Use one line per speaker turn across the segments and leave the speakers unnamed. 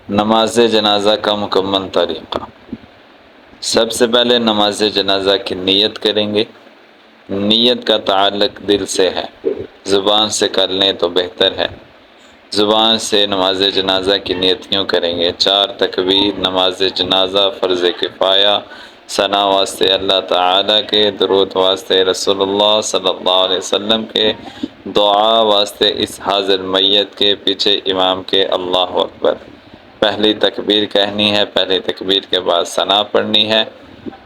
نماز جنازہ کا مکمل طریقہ۔ سب سے پہلے نماز جنازہ کی نیت کریں گے۔ نیت کا تعلق دل سے ہے، زبان سے کر لیں تو بہتر ہے۔ زبان سے نماز جنازہ کی نیت یوں کریں گے: 4 تکبیر، نماز جنازہ فرض کفایہ، ثنا واسطے اللہ تعالیٰ کے، درود واسطے رسول اللہ صلی اللہ علیہ وسلم کے، دعا واسطے اس حاضر میت کے، پیچھے امام کے اللہ اکبر۔ پہلی تکبیر کہنی ہے، پہلی تکبیر کے بعد ثنا پڑھنی ہے۔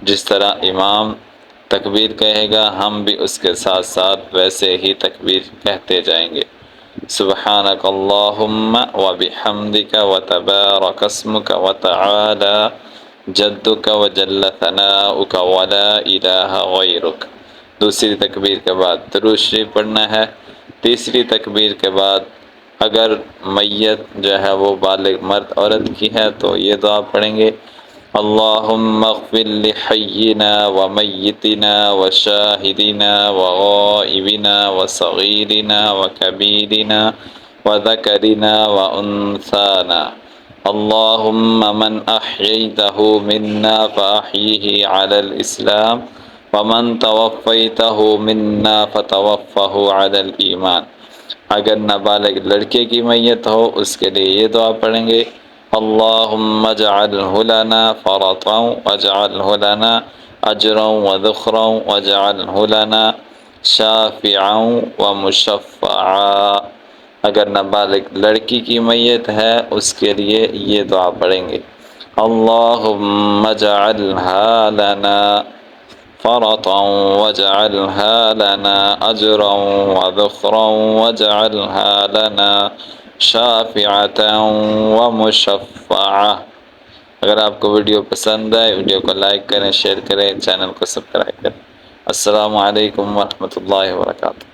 جس طرح امام تکبیر کہے گا ہم بھی اس کے ساتھ ساتھ ویسے ہی تکبیر کہتے جائیں گے۔ سبحانک اللہم وبحمدک وتبارک اسمک وتعالی جدک وجل ثناؤک ولا الہ غیرک۔ دوسری تکبیر کے بعد درود شریف پڑھنا ہے۔ تیسری تکبیر کے بعد اگر میت جو ہے وہ بالغ مرد عورت کی ہے تو یہ دعا پڑھیں گے: اللہم اغفر لحینا ومیتنا وشاہدنا وغائبنا وصغیرنا وکبیرنا وذکرنا وانثانا، اللہم من احییتہ منا فاحیہ علی الاسلام ومن توفیتہ منا فتوفہ علی الایمان۔ اگر نابالغ لڑکے کی میت ہو اس کے لیے یہ دعا پڑھیں گے: اللہم اجعلہ لنا فرطا واجعلہ لنا اجرا وذخرا واجعلہ لنا شافعا ومشفعا۔ اگر نابالغ لڑکی کی میت ہے اس کے لیے یہ دعا پڑھیں گے: اللہم اجعلہا لنا فرطا واجعلہا لنا اجرا وذخرا واجعلہا لنا شافعة ومشفعة۔ اگر آپ کو ویڈیو پسند آئے ویڈیو کو لائک کریں، شیئر کریں، چینل کو سبسکرائب کریں۔ السلام علیکم ورحمۃ اللہ وبرکاتہ۔